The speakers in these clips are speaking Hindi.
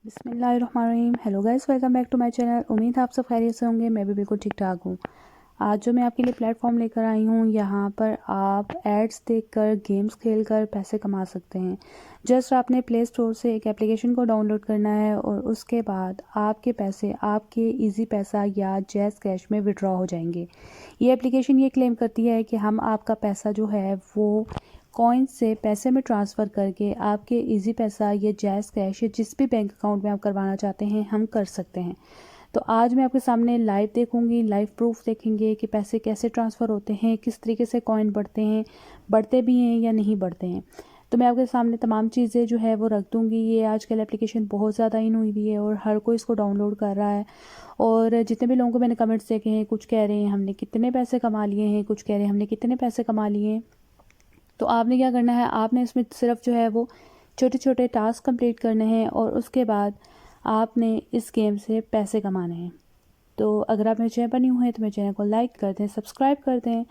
बिस्मिल्लाहिर्रहमानिर्रहीम। Hello guys, welcome back to my channel. उम्मीद है आप सब खैरियत से होंगे। मैं भी बिल्कुल ठीक ठाक हूँ। आज जो मैं आपके लिए प्लेटफॉर्म लेकर आई हूँ, यहाँ पर आप एड्स देखकर गेम्स खेलकर पैसे कमा सकते हैं। जस्ट आपने प्ले स्टोर से एक एप्लीकेशन को डाउनलोड करना है और उसके बाद आपके पैसे आपके इजी पैसा या जैज़ कैश में विड्रॉ हो जाएंगे। ये एप्लीकेशन ये क्लेम करती है कि हम आपका पैसा जो है वो कॉइन्स से पैसे में ट्रांसफ़र करके आपके इजी पैसा या जैज़ कैश या जिस भी बैंक अकाउंट में आप करवाना चाहते हैं हम कर सकते हैं। तो आज मैं आपके सामने लाइव देखूंगी, लाइव प्रूफ देखेंगे कि पैसे कैसे ट्रांसफ़र होते हैं, किस तरीके से कॉइन बढ़ते हैं, बढ़ते भी हैं या नहीं बढ़ते हैं। तो मैं आपके सामने तमाम चीज़ें जो है वो रख दूंगी। ये आजकल एप्लीकेशन बहुत ज़्यादा इन हुई हुई है और हर कोई इसको डाउनलोड कर रहा है। और जितने भी लोगों को मैंने कमेंट्स देखे हैं, कुछ कह रहे हैं हमने कितने पैसे कमा लिए हैं, कुछ कह रहे हैं हमने कितने पैसे कमा लिए हैं। तो आपने क्या करना है, आपने इसमें सिर्फ जो है वो छोटे छोटे टास्क कंप्लीट करने हैं और उसके बाद आपने इस गेम से पैसे कमाने हैं। तो अगर आप मेरे चैनल पर न्यू हैं तो मेरे चैनल को लाइक कर दें, सब्सक्राइब कर दें।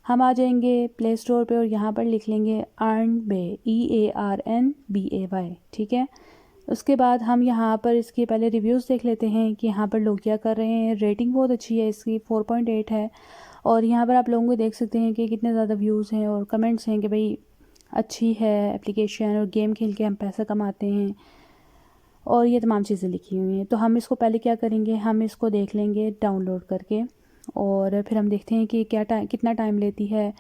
हम आ जाएंगे प्ले स्टोर पे और यहाँ पर लिख लेंगे अर्न बे, EARNBAY, ठीक है। उसके बाद हम यहाँ पर इसके पहले रिव्यूज़ देख लेते हैं कि यहाँ पर लोग क्या कर रहे हैं। रेटिंग बहुत अच्छी है इसकी, 4.8 है। और यहाँ पर आप लोगों को देख सकते हैं कि कितने ज़्यादा व्यूज़ हैं और कमेंट्स हैं कि भाई अच्छी है एप्लीकेशन और गेम खेल के हम पैसा कमाते हैं और ये तमाम चीज़ें लिखी हुई हैं। तो हम इसको पहले क्या करेंगे, हम इसको देख लेंगे डाउनलोड करके और फिर हम देखते हैं कि कितना टाइम लेती है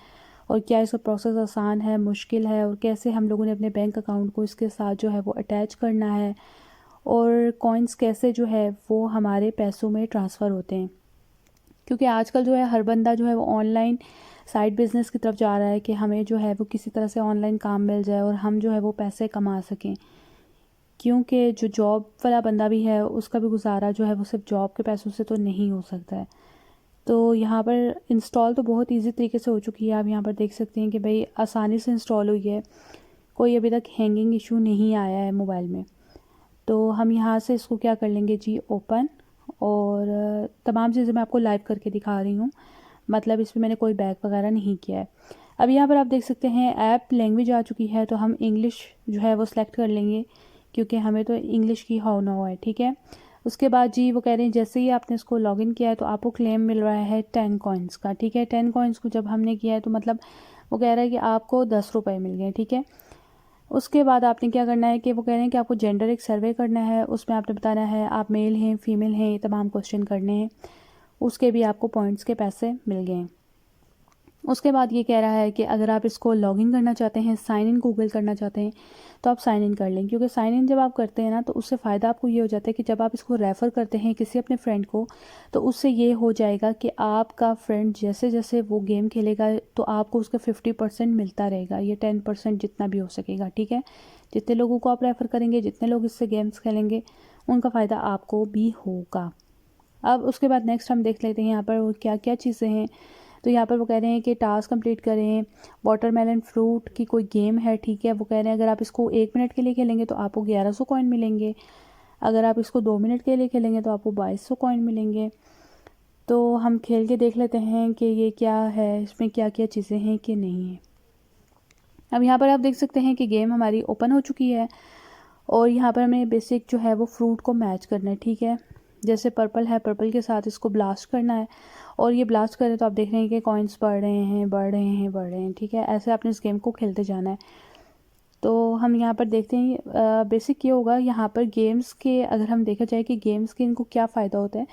और क्या इसका प्रोसेस आसान है, मुश्किल है, और कैसे हम लोगों ने अपने बैंक अकाउंट को इसके साथ जो है वो अटैच करना है और कॉइन्स कैसे जो है वो हमारे पैसों में ट्रांसफ़र होते हैं। क्योंकि आजकल जो है हर बंदा जो है वो ऑनलाइन साइड बिज़नेस की तरफ जा रहा है कि हमें जो है वो किसी तरह से ऑनलाइन काम मिल जाए और हम जो है वो पैसे कमा सकें। क्योंकि जो जॉब वाला बंदा भी है उसका भी गुजारा जो है वो सिर्फ जॉब के पैसों से तो नहीं हो सकता है। तो यहाँ पर इंस्टॉल तो बहुत इजी तरीके से हो चुकी है। आप यहाँ पर देख सकते हैं कि भाई आसानी से इंस्टॉल हुई है, कोई अभी तक हैंगिंग इशू नहीं आया है मोबाइल में। तो हम यहाँ से इसको क्या कर लेंगे जी, ओपन। और तमाम चीज़ें मैं आपको लाइव करके दिखा रही हूँ, मतलब इसमें मैंने कोई बैक वगैरह नहीं किया है। अब यहाँ पर आप देख सकते हैं ऐप लैंग्वेज आ चुकी है, तो हम इंग्लिश जो है वो सिलेक्ट कर लेंगे क्योंकि हमें तो इंग्लिश की हाउ ना हो है, ठीक है। उसके बाद जी वो कह रहे हैं जैसे ही आपने इसको लॉगिन किया है तो आपको क्लेम मिल रहा है 10 कॉइन्स का, ठीक है। 10 कॉइन्स को जब हमने किया है तो मतलब वो कह रहा है कि आपको 10 रुपये मिल गए, ठीक है। उसके बाद आपने क्या करना है कि वो कह रहे हैं कि आपको जेंडर एक सर्वे करना है, उसमें आपने बताना है आप मेल हैं फीमेल हैं, ये तमाम क्वेश्चन करने हैं। उसके भी आपको पॉइंट्स के पैसे मिल गए। उसके बाद ये कह रहा है कि अगर आप इसको लॉगिन करना चाहते हैं, साइन इन गूगल करना चाहते हैं तो आप साइन इन कर लें, क्योंकि साइन इन जब आप करते हैं ना तो उससे फ़ायदा आपको ये हो जाता है कि जब आप इसको रेफ़र करते हैं किसी अपने फ्रेंड को तो उससे ये हो जाएगा कि आपका फ्रेंड जैसे जैसे वो गेम खेलेगा तो आपको उसका 50% मिलता रहेगा, ये 10% जितना भी हो सकेगा, ठीक है। जितने लोगों को आप रेफ़र करेंगे, जितने लोग इससे गेम्स खेलेंगे, उनका फ़ायदा आपको भी होगा। अब उसके बाद नेक्स्ट हम देख लेते हैं यहाँ पर वो क्या क्या चीज़ें हैं। तो यहाँ पर वो कह रहे हैं कि टास्क कंप्लीट करें, वाटरमेलन फ्रूट की कोई गेम है, ठीक है। वो कह रहे हैं अगर आप इसको 1 मिनट के लिए खेलेंगे तो आपको 1100 कॉइन मिलेंगे, अगर आप इसको 2 मिनट के लिए खेलेंगे तो आपको 2200 कॉइन मिलेंगे। तो हम खेल के देख लेते हैं कि ये क्या है, इसमें क्या क्या चीज़ें हैं कि नहीं है। अब यहाँ पर आप देख सकते हैं कि गेम हमारी ओपन हो चुकी है और यहाँ पर हमें बेसिक जो है वो फ्रूट को मैच करना है, ठीक है। जैसे पर्पल है, पर्पल के साथ इसको ब्लास्ट करना है और ये ब्लास्ट करें तो आप देख रहे हैं कि कॉइन्स बढ़ रहे हैं बढ़ रहे हैं बढ़ रहे हैं, ठीक है। ऐसे आपने इस गेम को खेलते जाना है। तो हम यहाँ पर देखते हैं बेसिक ये होगा यहाँ पर गेम्स के, अगर हम देखा जाए कि गेम्स के इनको क्या फ़ायदा होता है,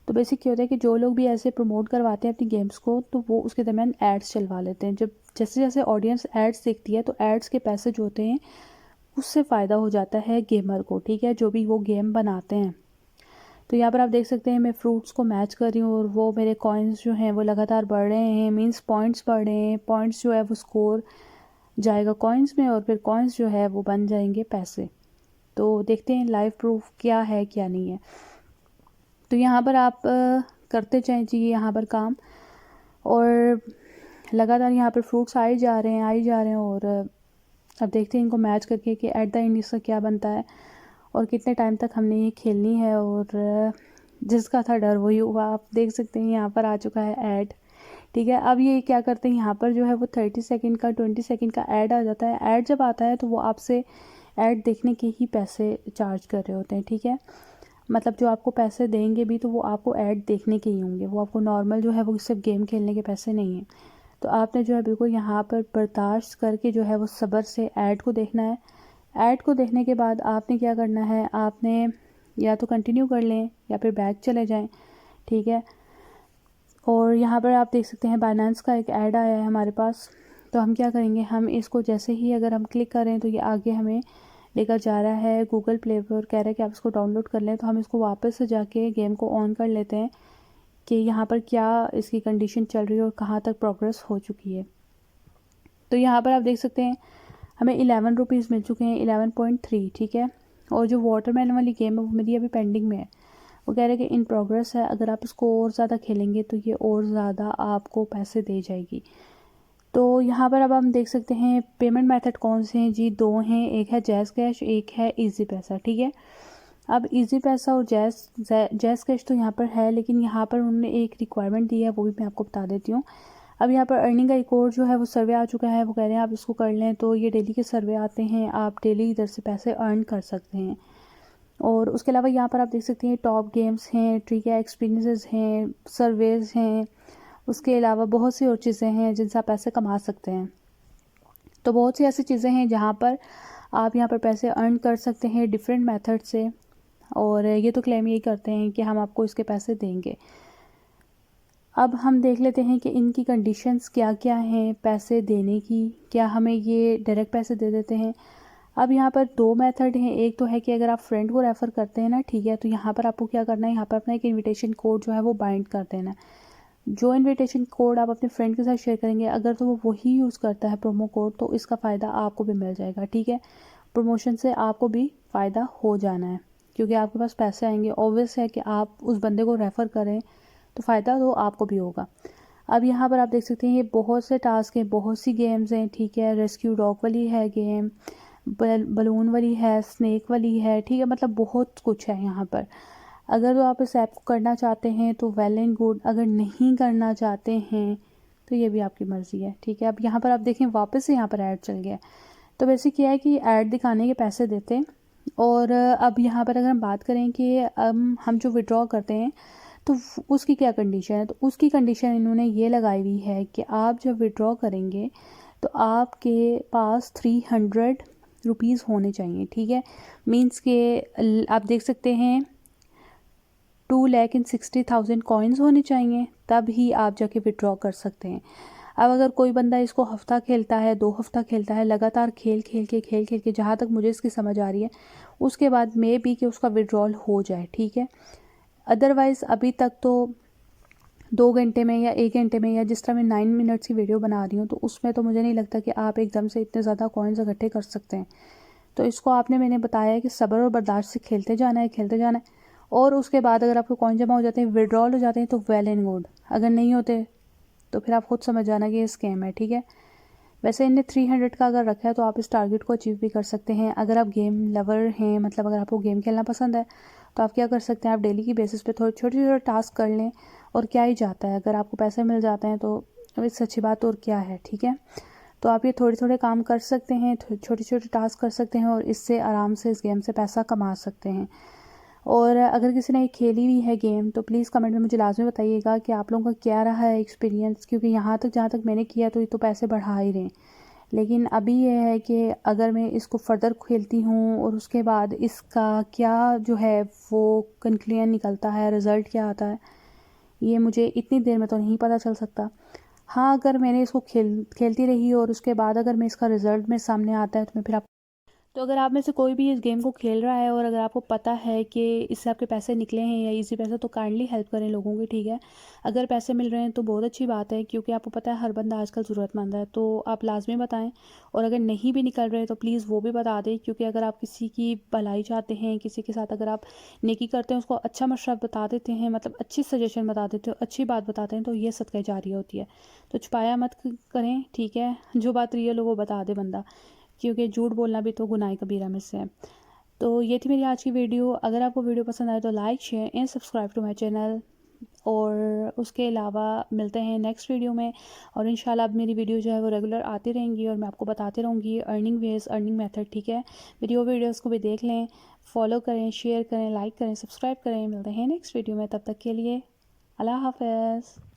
तो बेसिक ये होता है कि जो लोग भी ऐसे प्रमोट करवाते हैं अपनी गेम्स को तो वो उसके दरमियान एड्स चलवा लेते हैं। जब जैसे जैसे ऑडियंस एड्स देखती है तो एड्स के पैसे जो होते हैं उससे फ़ायदा हो जाता है गेमर को, ठीक है, जो भी वो गेम बनाते हैं। तो यहाँ पर आप देख सकते हैं मैं फ्रूट्स को मैच कर रही हूँ और वो मेरे कॉइन्स जो हैं वो लगातार बढ़ रहे हैं, मींस पॉइंट्स बढ़ रहे हैं। पॉइंट्स जो है वो स्कोर जाएगा कॉइन्स में और फिर कॉइन्स जो है वो बन जाएंगे पैसे। तो देखते हैं लाइव प्रूफ क्या है क्या नहीं है। तो यहाँ पर आप करते जाएँ जी यहाँ पर काम, और लगातार यहाँ पर फ्रूट्स आए जा रहे हैं आए जा रहे हैं। और अब देखते हैं इनको मैच करके कि एट द एंड इसका क्या बनता है और कितने टाइम तक हमने ये खेलनी है। और जिसका था डर वही हुआ। आप देख सकते हैं यहाँ पर आ चुका है ऐड, ठीक है। अब ये क्या करते हैं यहाँ पर जो है वो 30 सेकंड का 20 सेकंड का ऐड आ जाता है। ऐड जब आता है तो वो आपसे ऐड देखने के ही पैसे चार्ज कर रहे होते हैं, ठीक है। मतलब जो आपको पैसे देंगे भी तो वो आपको ऐड देखने के ही होंगे, वो आपको नॉर्मल जो है वो सिर्फ गेम खेलने के पैसे नहीं हैं। तो आपने जो है बिल्कुल यहाँ पर बर्दाश्त करके जो है वो सब्र से ऐड को देखना है। ऐड को देखने के बाद आपने क्या करना है, आपने या तो कंटिन्यू कर लें या फिर बैक चले जाएं, ठीक है। और यहाँ पर आप देख सकते हैं बाइनेंस का एक ऐड आया है हमारे पास। तो हम क्या करेंगे, हम इसको जैसे ही अगर हम क्लिक करें तो ये आगे हमें लेकर जा रहा है गूगल प्ले पर, कह रहा है कि आप इसको डाउनलोड कर लें। तो हम इसको वापस से जाके गेम को ऑन कर लेते हैं कि यहाँ पर क्या इसकी कंडीशन चल रही है और कहाँ तक प्रोग्रेस हो चुकी है। तो यहाँ पर आप देख सकते हैं हमें 11 रुपीज़ मिल चुके हैं, 11.3, ठीक है। और जो वाटरमेलन वाली गेम है वो मेरी अभी पेंडिंग में है, वो कह रहे हैं कि इन प्रोग्रेस है, अगर आप इसको और ज़्यादा खेलेंगे तो ये और ज़्यादा आपको पैसे दे जाएगी। तो यहाँ पर अब हम देख सकते हैं पेमेंट मेथड कौन से हैं जी, 2 हैं, एक है जैज़ कैश, एक है इजी पैसा, ठीक है। अब इजी पैसा और जैज़ कैश तो यहाँ पर है, लेकिन यहाँ पर उन्होंने एक रिक्वायरमेंट दी है, वो भी मैं आपको बता देती हूँ। अब यहाँ पर अर्निंग का एक और जो है वो सर्वे आ चुका है, वो कह रहे हैं आप इसको कर लें। तो ये डेली के सर्वे आते हैं, आप डेली इधर से पैसे अर्न कर सकते हैं। और उसके अलावा यहाँ पर आप देख सकते हैं टॉप गेम्स हैं, ठीक है, एक्सपीरियंसेस हैं, सर्वेज हैं, उसके अलावा बहुत सी और चीज़ें हैं जिनसे आप पैसे कमा सकते हैं। तो बहुत सी ऐसी चीज़ें हैं जहाँ पर आप यहाँ पर पैसे अर्न कर सकते हैं डिफरेंट मेथड से। और ये तो क्लेम यही करते हैं कि हम आपको इसके पैसे देंगे। अब हम देख लेते हैं कि इनकी कंडीशंस क्या क्या हैं पैसे देने की, क्या हमें ये डायरेक्ट पैसे दे देते हैं। अब यहाँ पर 2 मेथड हैं, एक तो है कि अगर आप फ्रेंड को रेफ़र करते हैं ना, ठीक है, तो यहाँ पर आपको क्या करना है, यहाँ पर अपना एक इनविटेशन कोड जो है वो बाइंड कर देना है। जो इनविटेशन कोड आप अपने फ्रेंड के साथ शेयर करेंगे, अगर तो वो वही यूज़ करता है प्रोमो कोड, तो इसका फ़ायदा आपको भी मिल जाएगा, ठीक है। प्रमोशन से आपको भी फ़ायदा हो जाना है, क्योंकि आपके पास पैसे आएंगे। ऑब्वियस है कि आप उस बंदे को रेफ़र करें तो फ़ायदा तो आपको भी होगा। अब यहाँ पर आप देख सकते हैं ये बहुत से टास्क हैं, बहुत सी गेम्स हैं, ठीक है। रेस्क्यू डॉग वाली है गेम, बलून वाली है, स्नैक वाली है, ठीक है। मतलब बहुत कुछ है यहाँ पर। अगर तो आप इस ऐप को करना चाहते हैं तो वेल एंड गुड, अगर नहीं करना चाहते हैं तो ये भी आपकी मर्ज़ी है, ठीक है। अब यहाँ पर आप देखें वापस से यहाँ पर ऐड चल गया। तो वैसे क्या है कि ऐड दिखाने के पैसे देते हैं। और अब यहाँ पर अगर हम बात करें कि हम जो विड्रॉ करते हैं तो उसकी क्या कंडीशन है, तो उसकी कंडीशन इन्होंने ये लगाई हुई है कि आप जब विड्रॉ करेंगे तो आपके पास 300 रुपीज़ होने चाहिए, ठीक है। मींस के आप देख सकते हैं 2,60,000 कॉइन्स होने चाहिए, तब ही आप जाके विड्रॉ कर सकते हैं। अब अगर कोई बंदा इसको हफ्ता खेलता है, 2 हफ्ता खेलता है, लगातार खेल खेल के जहाँ तक मुझे इसकी समझ आ रही है, उसके बाद मे बी कि उसका विड्रॉल हो जाए, ठीक है। अदरवाइज़ अभी तक तो 2 घंटे में या 1 घंटे में, या जिस तरह मैं 9 मिनट्स की वीडियो बना रही हूँ, तो उसमें तो मुझे नहीं लगता कि आप एकदम से इतने ज़्यादा कॉइन्स इकट्ठे कर सकते हैं। तो इसको मैंने बताया है कि सब्र और बर्दाश्त से खेलते जाना है। और उसके बाद अगर आपको कॉइन जमा हो जाते हैं, विड्रॉल हो जाते हैं, तो वेल एंड गुड। अगर नहीं होते तो फिर आप खुद समझ जाना कि ये स्कैम है, ठीक है। वैसे इनने 300 का अगर रखा है तो आप इस टारगेट को अचीव भी कर सकते हैं। अगर आप गेम लवर हैं, मतलब अगर आपको गेम खेलना पसंद है, तो आप क्या कर सकते हैं, आप डेली की बेसिस पे थोड़े छोटे छोटे टास्क कर लें, और क्या ही जाता है, अगर आपको पैसे मिल जाते हैं तो अब इससे अच्छी बात और क्या है, ठीक है। तो आप ये थोड़े थोड़े काम कर सकते हैं, छोटे छोटे टास्क कर सकते हैं, और इससे आराम से इस गेम से पैसा कमा सकते हैं। और अगर किसी ने खेली हुई है गेम तो प्लीज़ कमेंट में मुझे लाजमी बताइएगा कि आप लोगों का क्या रहा है एक्सपीरियंस, क्योंकि यहाँ तक जहाँ तक मैंने किया तो ये तो पैसे बढ़ा ही रहे हैं। लेकिन अभी ये है कि अगर मैं इसको फ़र्दर खेलती हूँ और उसके बाद इसका क्या जो है वो कंक्लूजन निकलता है, रिज़ल्ट क्या आता है, ये मुझे इतनी देर में तो नहीं पता चल सकता। हाँ, अगर मैंने इसको खेलती रही और उसके बाद अगर मैं इसका रिज़ल्ट मेरे सामने आता है तो मैं फिर आप तो अगर आप में से कोई भी इस गेम को खेल रहा है और अगर आपको पता है कि इससे आपके पैसे निकले हैं या इजी पैसा, तो काइंडली हेल्प करें लोगों की, ठीक है। अगर पैसे मिल रहे हैं तो बहुत अच्छी बात है, क्योंकि आपको पता है हर बंदा आजकल ज़रूरतमंद है, तो आप लाजमी बताएं। और अगर नहीं भी निकल रहे तो प्लीज़ वो भी बता दें, क्योंकि अगर आप किसी की भलाई चाहते हैं, किसी के साथ अगर आप नेकी करते हैं, उसको अच्छा मशवरा बता देते हैं, मतलब अच्छी सजेशन बता देते हो, अच्छी बात बताते हैं, तो ये सदका जारी होती है। तो छुपाया मत करें, ठीक है। जो बात रियल हो वो बता दे बंदा, क्योंकि झूठ बोलना भी तो गुनाह कबीरा में से है। तो ये थी मेरी आज की वीडियो। अगर आपको वीडियो पसंद आए तो like share and subscribe to my channel. और उसके अलावा मिलते हैं नेक्स्ट वीडियो में। और इंशाल्लाह अब मेरी वीडियो जो है वो रेगुलर आती रहेंगी और मैं आपको बताती रहूँगी अर्निंग वेज, अर्निंग मेथड, ठीक है। वीडियो वीडियोस को भी देख लें, फॉलो करें, शेयर करें, लाइक करें, सब्सक्राइब करें। मिलते हैं नेक्स्ट वीडियो में, तब तक के लिए अल्लाह हाफ़िज़।